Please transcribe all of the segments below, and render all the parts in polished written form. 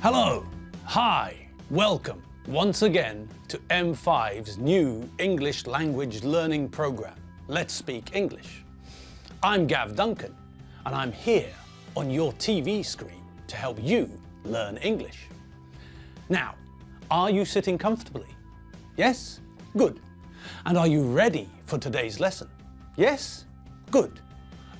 Hello, hi, welcome once again to M5's new English language learning program, Let's Speak English. I'm Gav Duncan and I'm here on your TV screen to help you learn English. Now, are you sitting comfortably? Yes? Good. And are you ready for today's lesson? Yes? Good.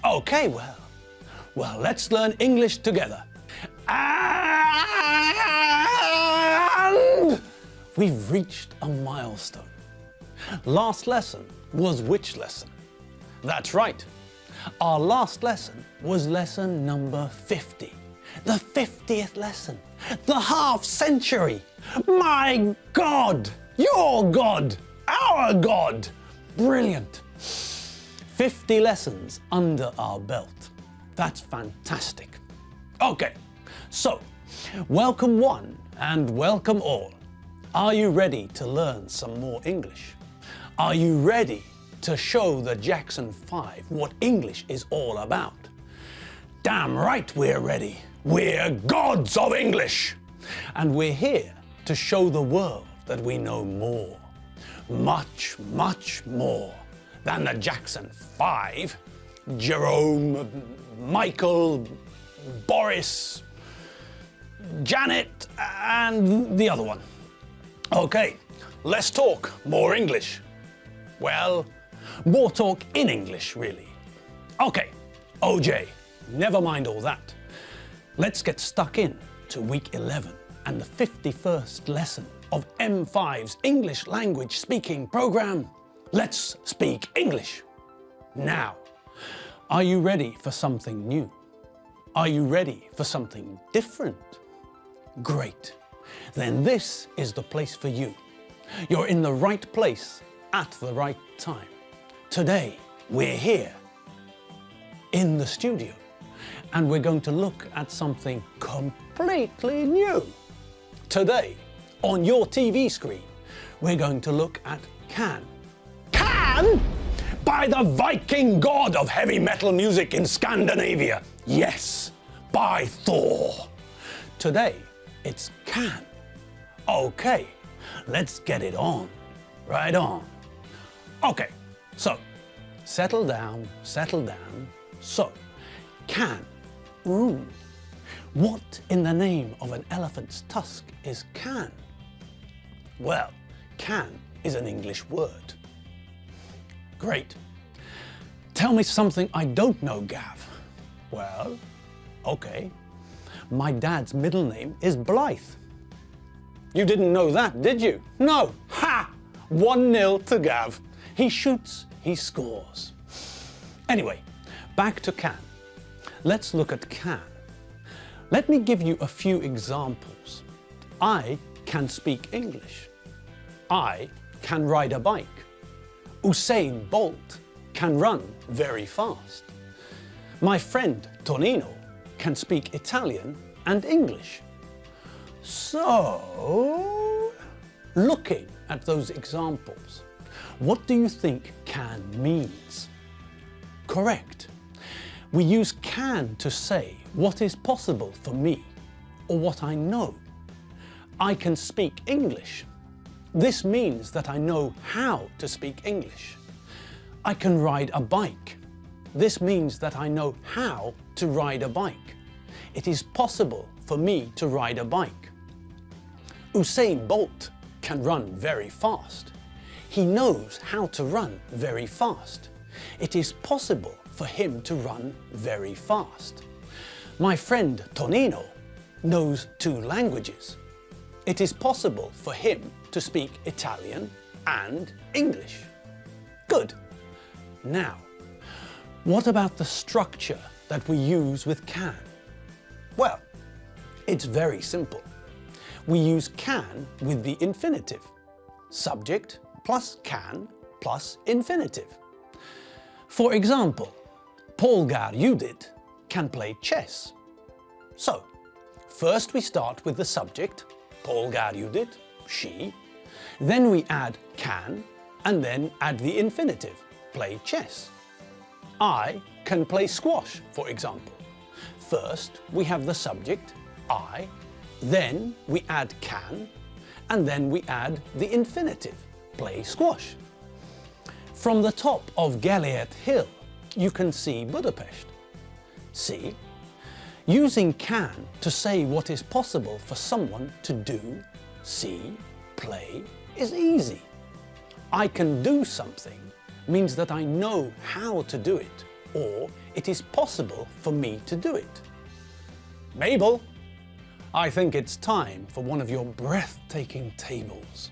Okay, well, let's learn English together. And we've reached a milestone. Last lesson was which lesson? That's right. Our last lesson was lesson number 50. The 50th lesson. The half century. My God! Your God! Our God! Brilliant. 50 lessons under our belt. That's fantastic. Okay, so welcome one and welcome all. Are you ready to learn some more English? Are you ready to show the Jackson 5 what English is all about? Damn right we're ready. We're gods of English. And we're here to show the world that we know more. Much, much more than the Jackson 5, Jerome, Michael, Boris, Janet, and the other one. Okay, let's talk more English. Well, more talk in English, really. Okay, OJ, never mind all that. Let's get stuck in to week 11 and the 51st lesson of M5's English language speaking program, Let's Speak English. Now, are you ready for something new? Are you ready for something different? Great. Then this is the place for you. You're in the right place at the right time. Today, we're here in the studio and we're going to look at something completely new. Today, on your TV screen, we're going to look at Can. Can? By the Viking god of heavy metal music in Scandinavia. Yes, by Thor. Today, it's Can. Okay, let's get it on. Right on. Okay, so, settle down, settle down. So, Can. Ooh. What in the name of an elephant's tusk is can? Well, can is an English word. Great. Tell me something I don't know, Gav. Well, okay. My dad's middle name is Blythe. You didn't know that, did you? No. Ha! 1-0 to Gav. He shoots, he scores. Anyway, back to can. Let's look at can. Let me give you a few examples. I can speak English. I can ride a bike. Usain Bolt can run very fast. My friend Tonino can speak Italian and English. So, looking at those examples, what do you think can means? Correct. We use can to say what is possible for me or what I know. I can speak English. This means that I know how to speak English. I can ride a bike. This means that I know how to ride a bike. It is possible for me to ride a bike. Usain Bolt can run very fast. He knows how to run very fast. It is possible for him to run very fast. My friend Tonino knows 2 languages. It is possible for him to speak Italian and English. Good. Now, what about the structure that we use with can? Well, it's very simple. We use can with the infinitive. Subject plus can plus infinitive. For example, Polgar Judith can play chess. So, first we start with the subject, Polgar Judith, she. Then we add can and then add the infinitive, play chess. I can play squash, for example. First, we have the subject, I, Then we add can, and then we add the infinitive, play squash. From the top of Gellért Hill, you can see Budapest. See? Using can to say what is possible for someone to do, see, play is easy. I can do something means that I know how to do it, or it is possible for me to do it. Mabel, I think it's time for one of your breathtaking tables.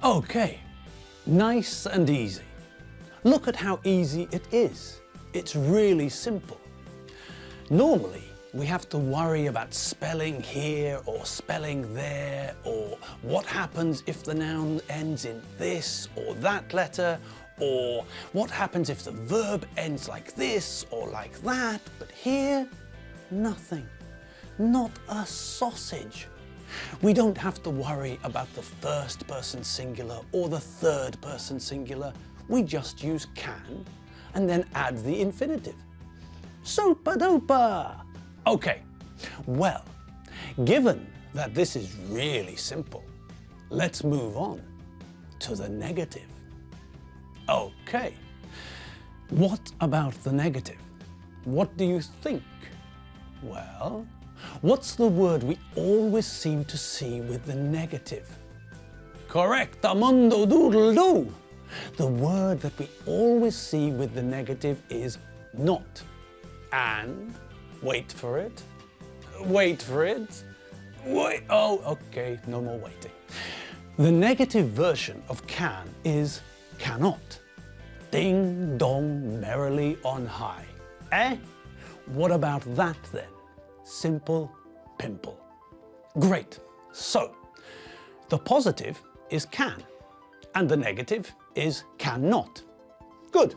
Okay, nice and easy. Look at how easy it is. It's really simple. Normally, we have to worry about spelling here or spelling there, or what happens if the noun ends in this or that letter, or what happens if the verb ends like this or like that. But here, nothing. Not a sausage. We don't have to worry about the first person singular or the third person singular. We just use can and then add the infinitive. Super duper! Okay, well, given that this is really simple, let's move on to the negative. Okay, what about the negative? What do you think? Well, what's the word we always seem to see with the negative? Correct, amundo doodle doo! The word that we always see with the negative is not. And, wait for it, wait, oh, okay, no more waiting. The negative version of can is cannot. Ding dong merrily on high. Eh? What about that then? Simple pimple. Great. So, the positive is can, and the negative is cannot. Good.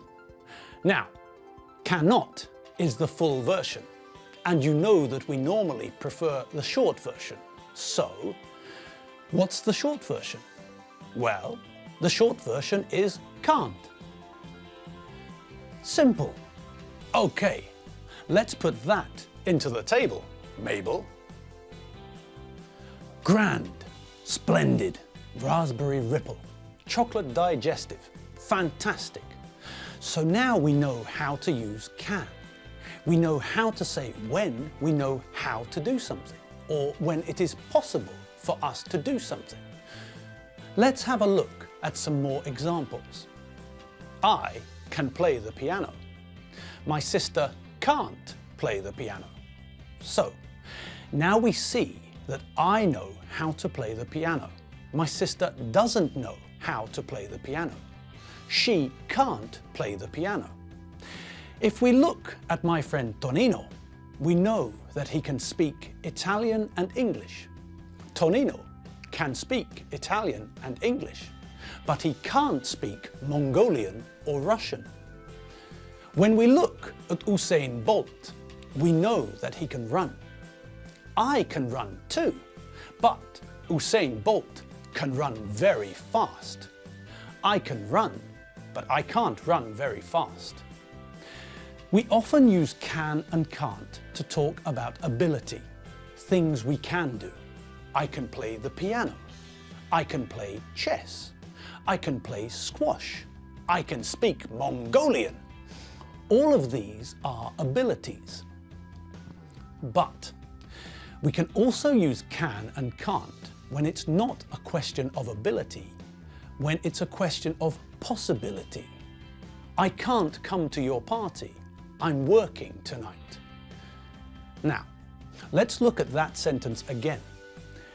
Now, cannot is the full version, and you know that we normally prefer the short version. So, what's the short version? Well, the short version is can't. Simple. Okay, let's put that into the table, Mabel. Grand, splendid, raspberry ripple, chocolate digestive, fantastic. So now we know how to use can. We know how to say when we know how to do something, or when it is possible for us to do something. Let's have a look at some more examples. I can play the piano. My sister can't play the piano. So, now we see that I know how to play the piano. My sister doesn't know how to play the piano. She can't play the piano. If we look at my friend Tonino, we know that he can speak Italian and English. Tonino can speak Italian and English, but he can't speak Mongolian or Russian. When we look at Usain Bolt, we know that he can run. I can run too, but Usain Bolt can run very fast. I can run, but I can't run very fast. We often use can and can't to talk about ability, things we can do. I can play the piano. I can play chess. I can play squash. I can speak Mongolian. All of these are abilities. But we can also use can and can't when it's not a question of ability, when it's a question of possibility. I can't come to your party. I'm working tonight. Now, let's look at that sentence again.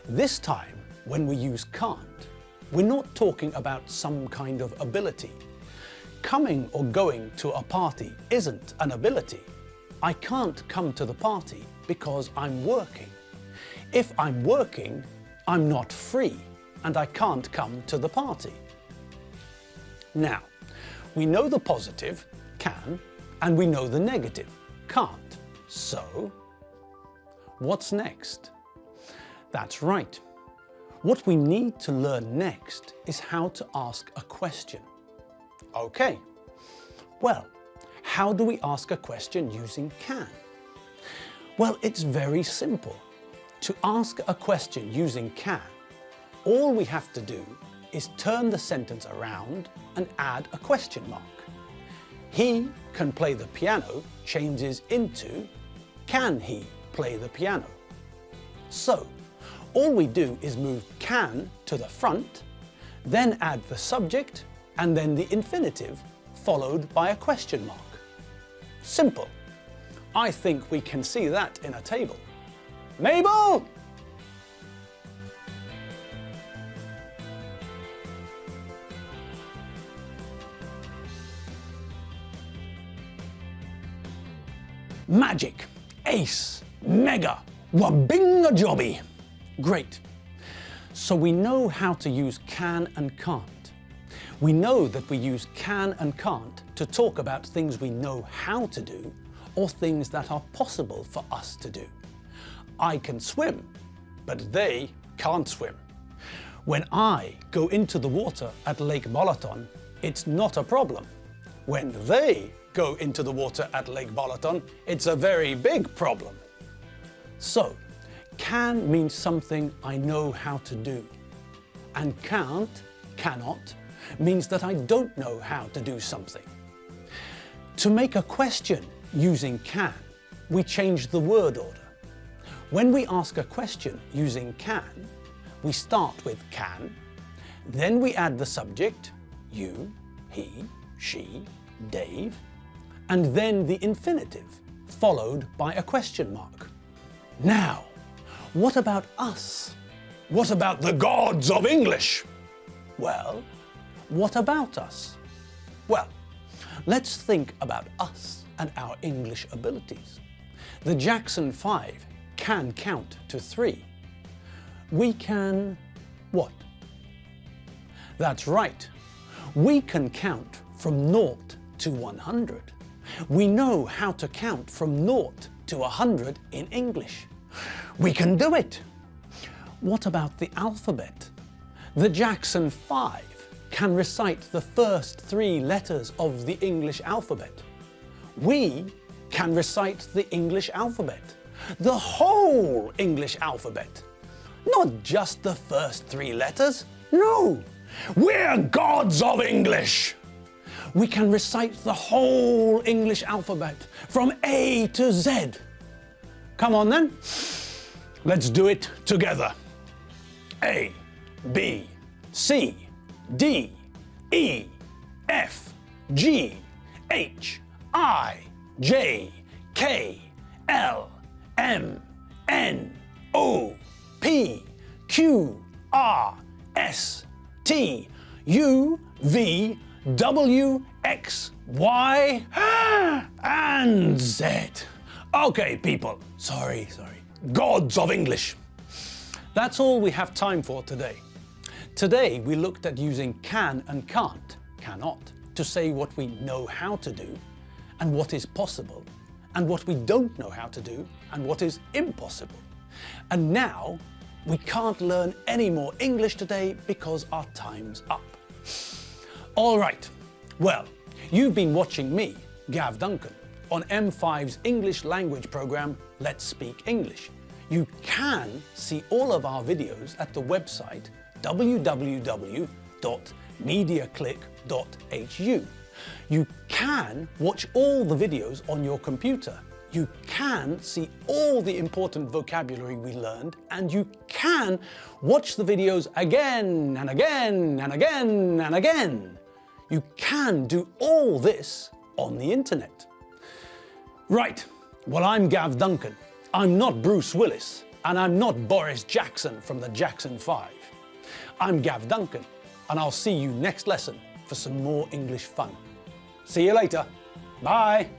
This time, when we use can't, we're not talking about some kind of ability. Coming or going to a party isn't an ability. I can't come to the party because I'm working. If I'm working, I'm not free and I can't come to the party. Now, we know the positive, can, and we know the negative, can't. So, what's next? That's right. What we need to learn next is how to ask a question. Okay, well, how do we ask a question using can? Well, it's very simple. To ask a question using can, all we have to do is turn the sentence around and add a question mark. He can play the piano changes into can he play the piano? So, all we do is move can to the front, then add the subject and then the infinitive, followed by a question mark. Simple. I think we can see that in a table. Mabel! Magic, ace, mega, wabinga jobby. Great. So we know how to use can and can't. We know that we use can and can't to talk about things we know how to do or things that are possible for us to do. I can swim, but they can't swim. When I go into the water at Lake Balaton, it's not a problem. When they go into the water at Lake Balaton, it's a very big problem. So, can means something I know how to do. And can't, cannot, means that I don't know how to do something. To make a question using can, we change the word order. When we ask a question using can, we start with can, then we add the subject, you, he, she, Dave, and then the infinitive, followed by a question mark. Now, what about us? What about the gods of English? Well, what about us? Well, let's think about us and our English abilities. The Jackson 5 can count to 3. We can what? That's right. We can count from 0 to 100. We know how to count from 0 to 100 in English. We can do it. What about the alphabet? The Jackson 5 can recite the first 3 letters of the English alphabet. We can recite the English alphabet, the whole English alphabet, not just the first 3 letters. No, we're gods of English. We can recite the whole English alphabet from A to Z. Come on then, let's do it together. A, B, C, D, E, F, G, H, I, J, K, L, M, N, O, P, Q, R, S, T, U, V, W, X, Y, and Z. Okay, people, sorry. Gods of English. That's all we have time for today. Today we looked at using can and can't, cannot, to say what we know how to do and what is possible, and what we don't know how to do and what is impossible. And now we can't learn any more English today because our time's up. All right, well, you've been watching me, Gav Duncan, on M5's English language program, Let's Speak English. You can see all of our videos at the website www.mediaclick.hu. You can watch all the videos on your computer. You can see all the important vocabulary we learned, and you can watch the videos again and again and again and again. You can do all this on the internet. Right, well, I'm Gav Duncan. I'm not Bruce Willis, and I'm not Boris Jackson from the Jackson 5. I'm Gav Duncan, and I'll see you next lesson for some more English fun. See you later. Bye.